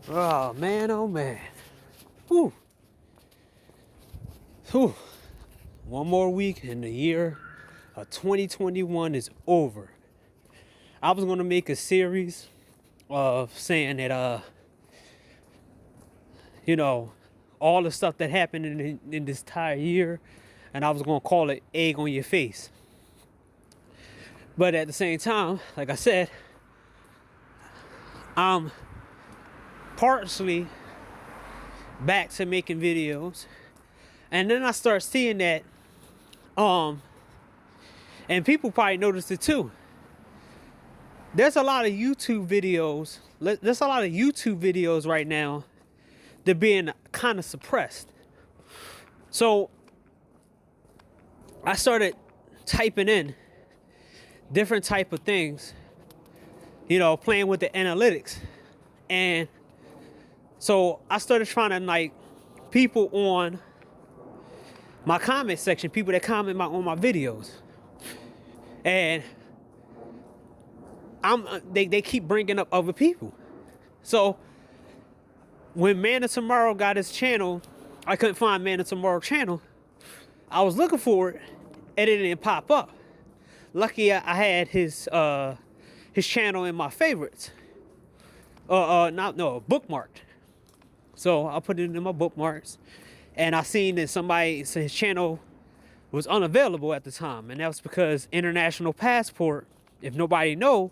Oh man, oh man. Whew. Whew. One more week and the year of 2021 is over. I was gonna make a series of saying that all the stuff that happened in this entire year, and I was gonna call it egg on your face. But at the same time, like I said, I'm partially back to making videos, and then I start seeing that and people probably noticed it too. There's a lot of YouTube videos right now. They're being kind of suppressed. So I started typing in different type of things, playing with the analytics. And so I started trying to people on my comment section, people that comment on my videos. And they keep bringing up other people. So when Man of Tomorrow got his channel, I couldn't find Man of Tomorrow channel. I was looking for it and it didn't pop up. Lucky I had his channel in my favorites. Bookmarked. So I put it in my bookmarks, and I seen that somebody said his channel was unavailable at the time, and that was because International Passport, if nobody know,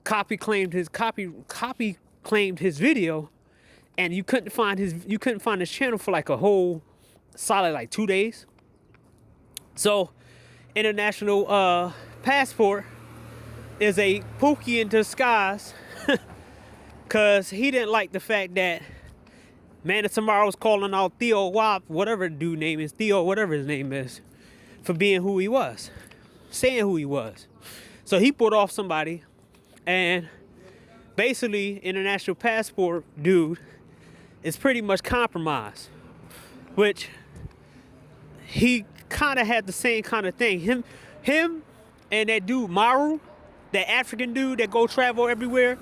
copy claimed his video, and you couldn't find his channel for like a whole solid 2 days. So International Passport is a Pookie in disguise, because he didn't like the fact that Man of Tomorrow was calling out Theo Wop, whatever the dude name is, Theo, whatever his name is, for being who he was, saying who he was. So he put off somebody, and basically International Passport dude is pretty much compromised, which he kind of had the same kind of thing. Him and that dude Maru, that African dude that go travel everywhere.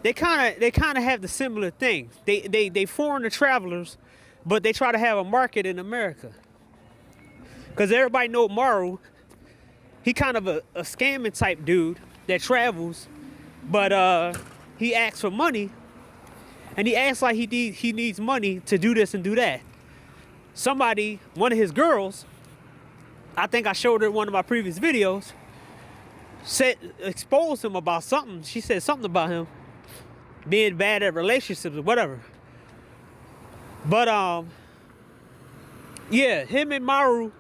They kind of have the similar thing. They foreign the travelers, but they try to have a market in America. Cause everybody know Maru. He kind of a scamming type dude that travels, but he asks for money, and he acts like he needs money to do this and do that. One of his girls, I think I showed her one of my previous videos, exposed him about something. She said something about him being bad at relationships or whatever. But yeah, him and Maru,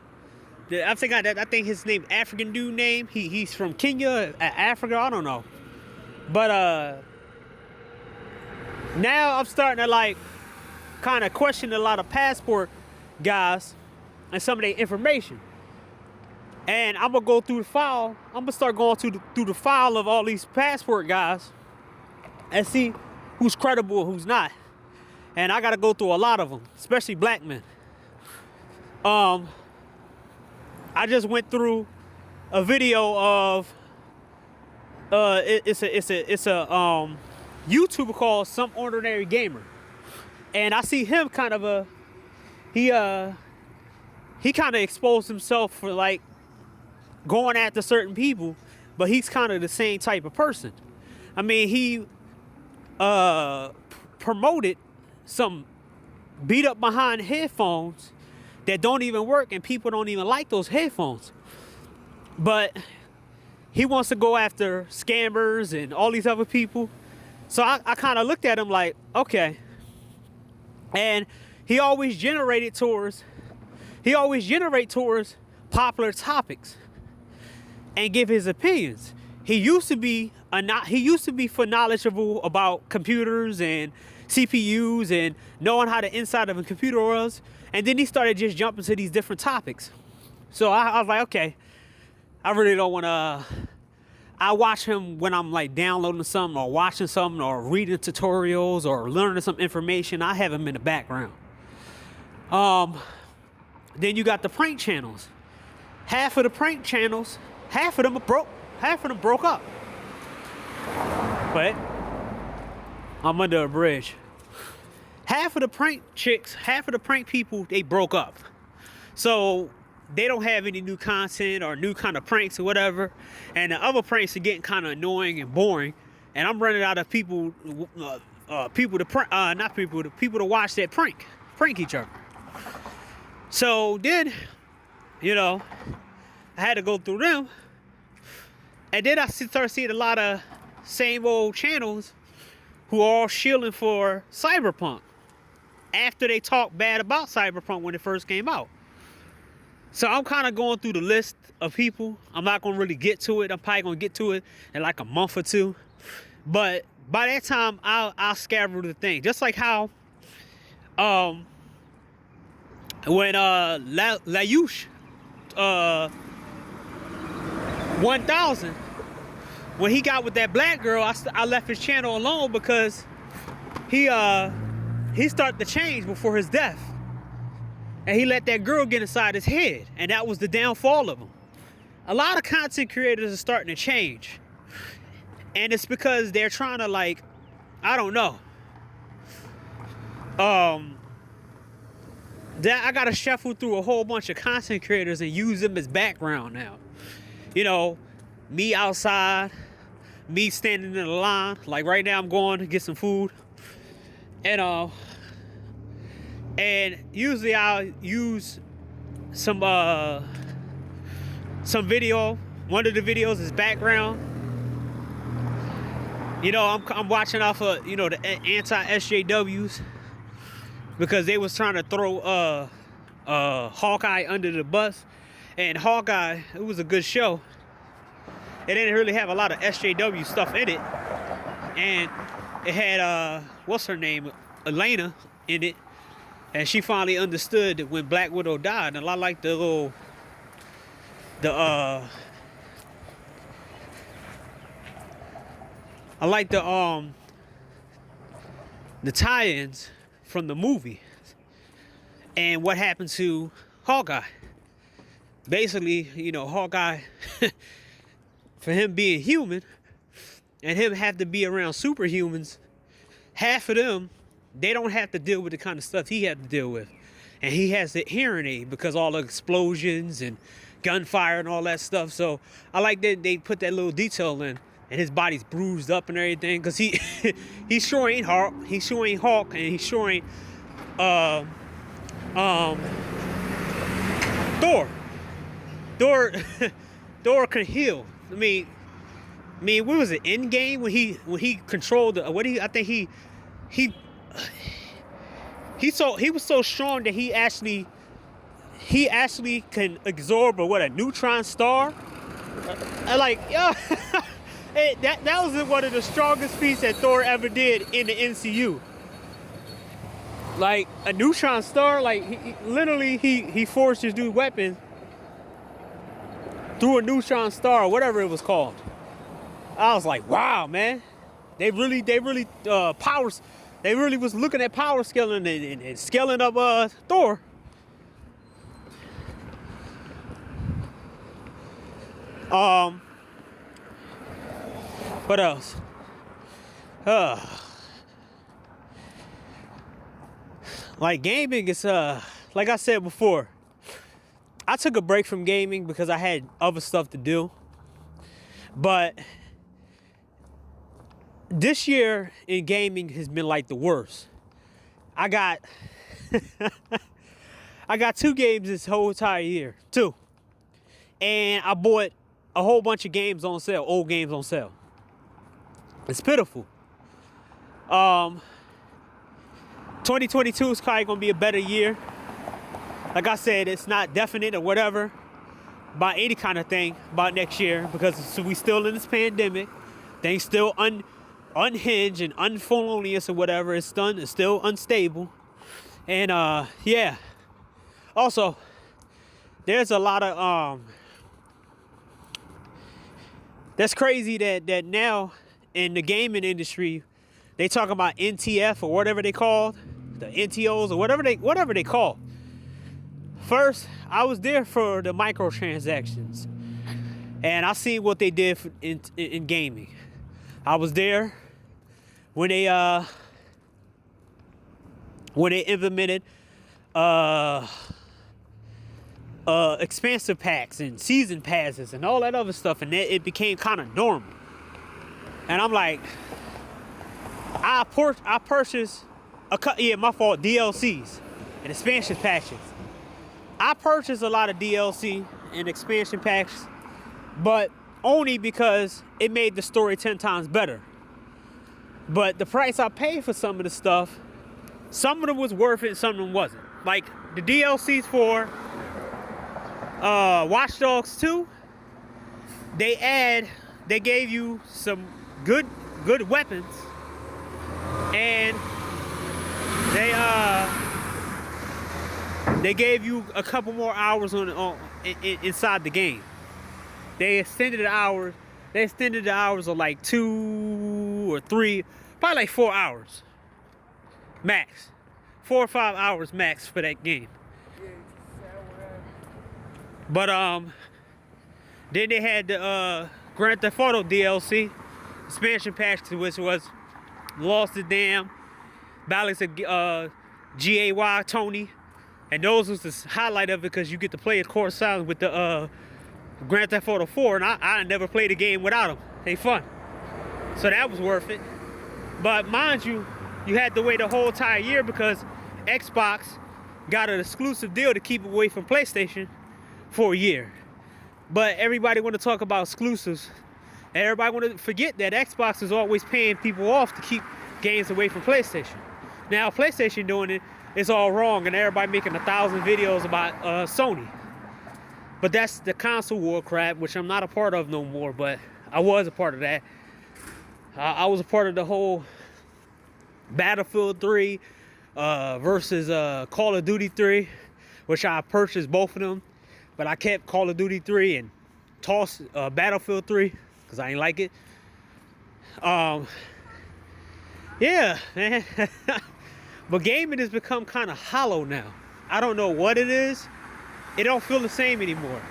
I think his name African dude name. He's from Kenya, Africa. I don't know. But now I'm starting to kind of question a lot of passport guys and some of their information. And I'm gonna go through the file. I'm gonna start going through the file of all these passport guys and see who's credible and who's not. And I gotta go through a lot of them, especially black men. I just went through a video of it's a YouTuber called Some Ordinary Gamer, and I see him kind of he kind of exposed himself for going after certain people, but he's kind of the same type of person. I mean, he promoted some beat up behind headphones that don't even work, and people don't even like those headphones. But he wants to go after scammers and all these other people. So I kind of looked at him like, okay. And he always generate towards popular topics and give his opinions. He used to be for knowledgeable about computers and CPUs and knowing how the inside of a computer was, and then he started just jumping to these different topics. So I was like, okay, I really don't want to. I watch him when I'm downloading something or watching something or reading tutorials or learning some information. I have him in the background. Then you got the prank channels. Half of the prank channels, half of them broke up. But I'm under a bridge. Half of the prank chicks, half of the prank people, they broke up. So they don't have any new content or new kind of pranks or whatever. And the other pranks are getting kind of annoying and boring. And I'm running out of people, people to watch that prank each other. So then, I had to go through them. And then I start seeing a lot of same old channels who are all shilling for Cyberpunk after they talked bad about Cyberpunk when it first came out. So I'm kind of going through the list of people. I'm not going to really get to it. I'm probably going to get to it in like a month or two. But by that time, I'll scatter the thing. Just like how when Layush 1000, when he got with that black girl, I left his channel alone because he started to change before his death. And he let that girl get inside his head. And that was the downfall of him. A lot of content creators are starting to change. And it's because they're trying to, like, I don't know. That I gotta shuffle through a whole bunch of content creators and use them as background now. Me outside, me standing in the line. Like right now I'm going to get some food. And usually I'll use some video. One of the videos is background. I'm watching off of, the anti-SJWs because they was trying to throw Hawkeye under the bus. And Hawkeye, it was a good show. It didn't really have a lot of SJW stuff in it. And it had, what's her name? Elena in it. And she finally understood that when Black Widow died. And I like the tie-ins from the movie and what happened to Hawkeye. Basically, Hawkeye, for him being human and him have to be around superhumans, half of them, they don't have to deal with the kind of stuff he had to deal with. And he has the hearing aid because all the explosions and gunfire and all that stuff. So I like that they put that little detail in. And his body's bruised up and everything, cause he sure ain't Hulk. He sure ain't Hulk, and he sure ain't Thor. Thor can heal. I mean, what was it? Endgame when he controlled the, I think he was so strong that he actually can absorb a neutron star. That was one of the strongest feats that Thor ever did in the MCU. Like a neutron star, like he forced his new weapon through a neutron star, or whatever it was called. I was like, wow, man, they really powers. They really was looking at power scaling and scaling up Thor. What else? Like gaming is like I said before, I took a break from gaming because I had other stuff to do. But this year in gaming has been like the worst. I got I got 2 games this whole entire year. 2. And I bought a whole bunch of games on sale, old games on sale. It's pitiful. 2022 is probably gonna be a better year. Like I said, it's not definite or whatever about any kind of thing about next year because we still in this pandemic. Things still unhinged and unfelonious or whatever. It's still unstable. And yeah. Also, there's a lot of that's crazy that now in the gaming industry, they talk about NTF or whatever they call the NTOs or whatever they call. First, I was there for the microtransactions, and I seen what they did in gaming. I was there when they implemented expansive packs and season passes and all that other stuff, and it became kind of normal. And I'm like, I purchased my fault, DLCs and expansion patches. I purchased a lot of DLC and expansion packs, but only because it made the story 10 times better. But the price I paid for some of the stuff, some of them was worth it, some of them wasn't. Like the DLCs for Watch Dogs 2, they gave you some good weapons, and they gave you a couple more hours inside the game. They extended the hours. They extended the hours of like 2 or 3, probably like 4 hours max, 4 or 5 hours max for that game. But then they had the Grand Theft Auto DLC expansion pack, which was Lost the Dam, Ballads of G.A.Y. Tony, and those was the highlight of it because you get to play a court sound with the Grand Theft Auto 4, and I never played a game without them. They fun, so that was worth it. But mind you, you had to wait a whole entire year because Xbox got an exclusive deal to keep it away from PlayStation for a year. But everybody want to talk about exclusives, and everybody want to forget that Xbox is always paying people off to keep games away from PlayStation. Now PlayStation doing it is all wrong, and everybody making 1,000 videos about Sony. But that's the console war crap, which I'm not a part of no more, but I was a part of that. I was a part of the whole Battlefield 3 versus Call of Duty 3, which I purchased both of them. But I kept Call of Duty 3 and tossed Battlefield 3 because I ain't like it. Yeah, man. But gaming has become kind of hollow now. I don't know what it is. It don't feel the same anymore.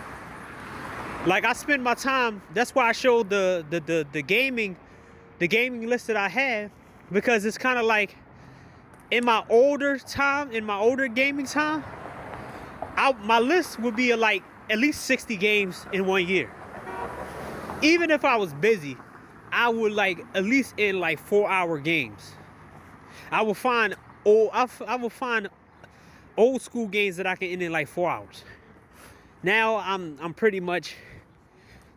Like I spend my time. That's why I showed the gaming list that I had, because it's kind of like in my older gaming time, my list would be like at least 60 games in 1 year. Even if I was busy, I would like at least in like 4-hour games. I will find old school games that I can end in like 4 hours. Now I'm pretty much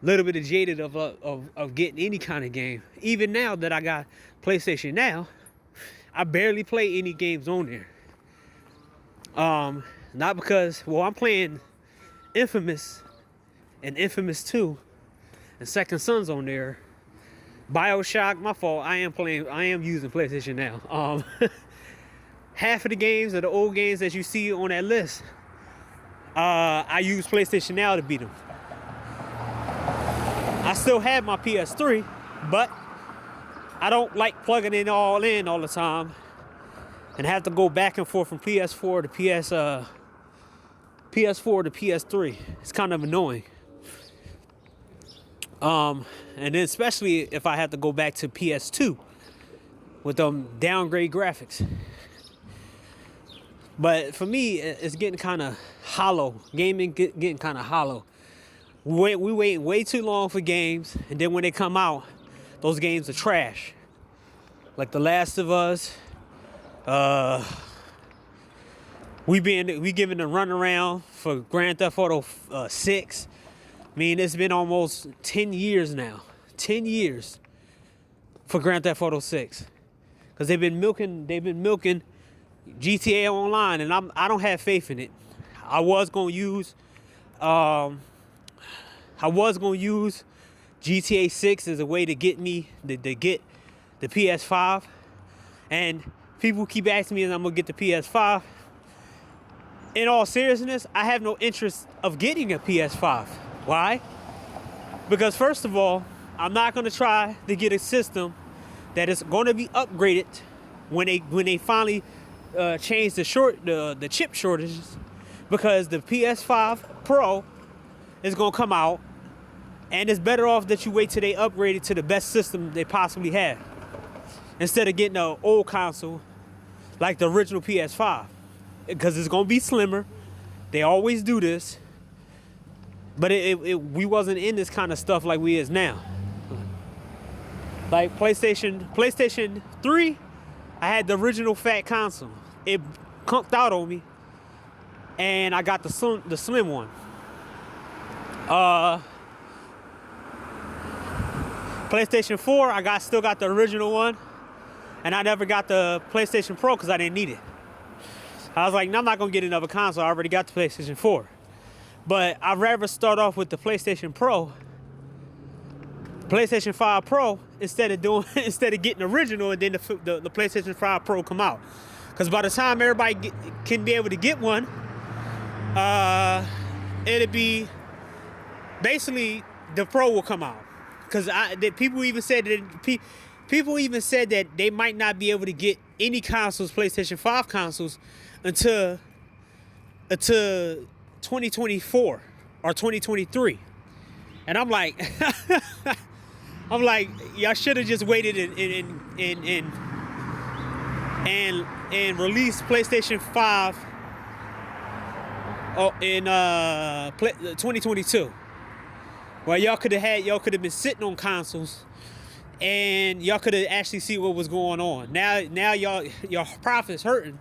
a little bit jaded of getting any kind of game. Even now that I got PlayStation Now, I barely play any games on there. Not because, well, I'm playing Infamous and Infamous 2 and Second Son's on there. BioShock, my fault. I am using PlayStation Now. Half of the games are the old games that you see on that list. I use PlayStation Now to beat them. I still have my PS3, but I don't like plugging it all in all the time and have to go back and forth from PS4 to PS3. It's kind of annoying. And then especially if I have to go back to PS2 with them downgrade graphics. But for me, it's getting kind of hollow. Gaming getting kind of hollow. We wait way too long for games, and then when they come out, those games are trash. Like The Last of Us. We giving a runaround for Grand Theft Auto 6. I mean, it's been almost 10 years now. 10 years for Grand Theft Auto 6. Because they've been milking GTA Online, and I don't have faith in it. I was gonna use GTA 6 as a way to get me to get the PS5, and people keep asking me if I'm gonna get the PS5. In all seriousness, I have no interest of getting a PS5. Why? Because first of all, I'm not gonna try to get a system that is gonna be upgraded when they finally change the chip shortages, because the PS5 Pro is gonna come out, and it's better off that you wait till they upgrade it to the best system they possibly have. instead of getting an old console like the original PS5, because it's gonna be slimmer. They always do this, but we wasn't in this kind of stuff like we is now. Like PlayStation 3, I had the original fat console. It conked out on me, and I got the slim one. PlayStation 4, I still got the original one, and I never got the PlayStation Pro because I didn't need it. I was like, no, I'm not gonna get another console. I already got the PlayStation 4. But I'd rather start off with the PlayStation 5 Pro, instead of getting the original and then the PlayStation 5 Pro come out. Because by the time everybody can be able to get one, it'll be basically the Pro will come out. Because people even said that they might not be able to get any consoles, PlayStation 5 consoles, until 2024 or 2023. And I'm like, y'all should have just waited and released PlayStation 5 in 2022. Well, y'all could have been sitting on consoles, and y'all could have actually see what was going on. Now your profit's hurting,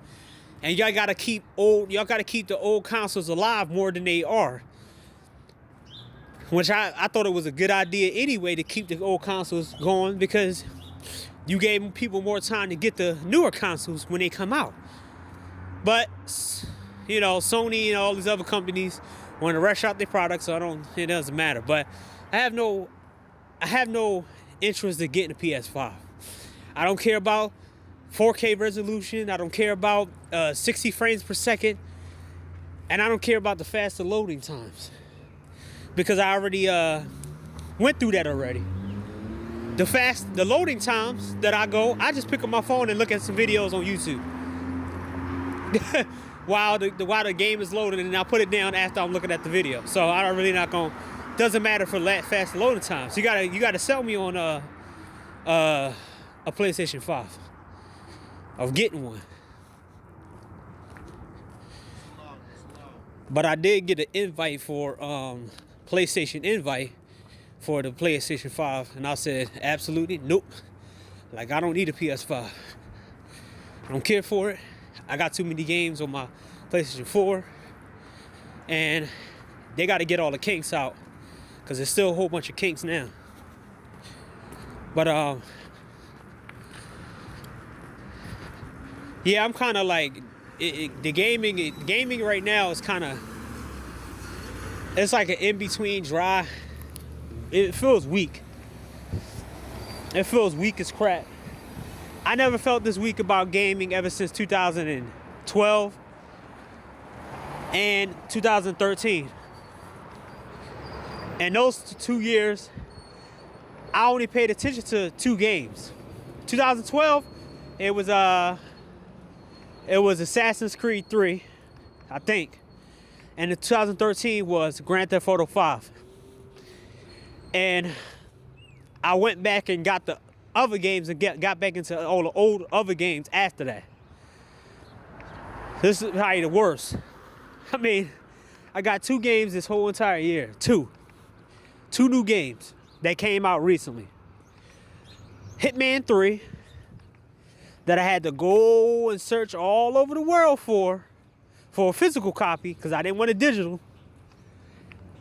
and y'all gotta keep the old consoles alive more than they are. Which I thought it was a good idea anyway to keep the old consoles going, because you gave people more time to get the newer consoles when they come out. But Sony and all these other companies want to rush out their products, so it doesn't matter. But I have no interest in getting a PS5. I don't care about 4K resolution. I don't care about 60 frames per second, and I don't care about the faster loading times, because I already went through that already. The loading times that I just pick up my phone and look at some videos on YouTube while the game is loading, and I'll put it down after I'm looking at the video. So I don't really not going. Doesn't matter for fast loading times. You gotta sell me on a PlayStation 5 of getting one. But I did get an invite for PlayStation invite for the PlayStation 5, and I said absolutely nope. Like, I don't need a PS5. I don't care for it. I got too many games on my PlayStation 4, and they got to get all the kinks out, because there's still a whole bunch of kinks now. But yeah, I'm kind of like the gaming right now is kind of, it's like an in-between dry. It feels weak. It feels weak as crap. I never felt this weak about gaming ever since 2012 and 2013. And those 2 years, I only paid attention to 2 games. 2012, it was Assassin's Creed 3, I think. And in 2013 was Grand Theft Auto 5. And I went back and got the other games and got back into all the old other games after that. This is probably the worst. I mean, I got 2 games this whole entire year. 2 new games that came out recently. Hitman 3, that I had to go and search all over the world for a physical copy, because I didn't want a digital.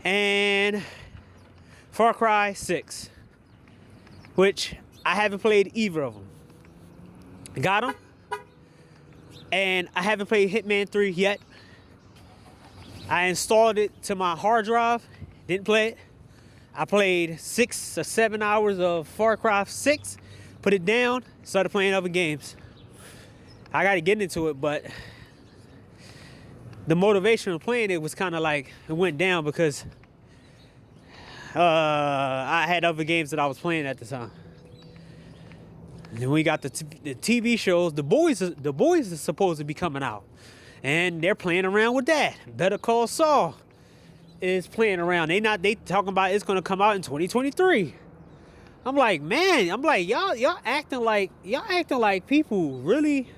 And Far Cry 6, which I haven't played either of them. Got them. And I haven't played Hitman 3 yet. I installed it to my hard drive. Didn't play it. I played 6 or 7 hours of Far Cry 6. Put it down. Started playing other games. I got to get into it, but the motivation of playing it was kind of like, it went down, because I had other games that I was playing at the time. And then we got the TV shows. The boys are supposed to be coming out, and they're playing around with that. Better Call Saul is playing around. They talking about it's gonna come out in 2023. I'm like, man, I'm like, y'all acting like people really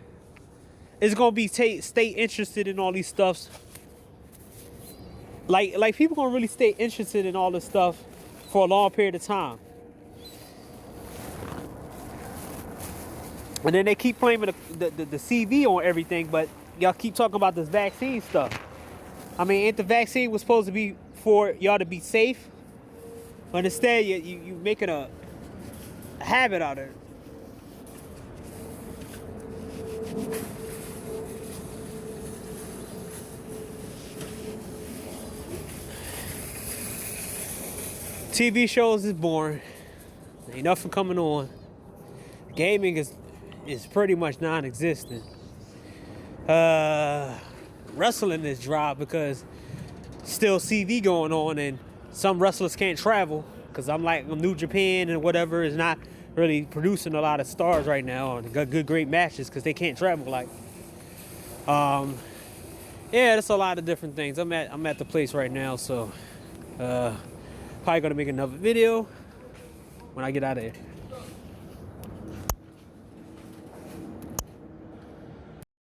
is gonna be stay interested in all these stuffs. Like people gonna really stay interested in all this stuff for a long period of time. And then they keep claiming the CV on everything, but y'all keep talking about this vaccine stuff. I mean, ain't the vaccine was supposed to be for y'all to be safe? But instead, you making a habit out of it. TV shows is boring. Ain't nothing coming on. Gaming is pretty much non-existent. Wrestling is dry because still CV going on, and some wrestlers can't travel because I'm like New Japan and whatever is not really producing a lot of stars right now and got great matches because they can't travel. Like, yeah, that's a lot of different things. I'm at the place right now, so probably gonna make another video when I get out of here.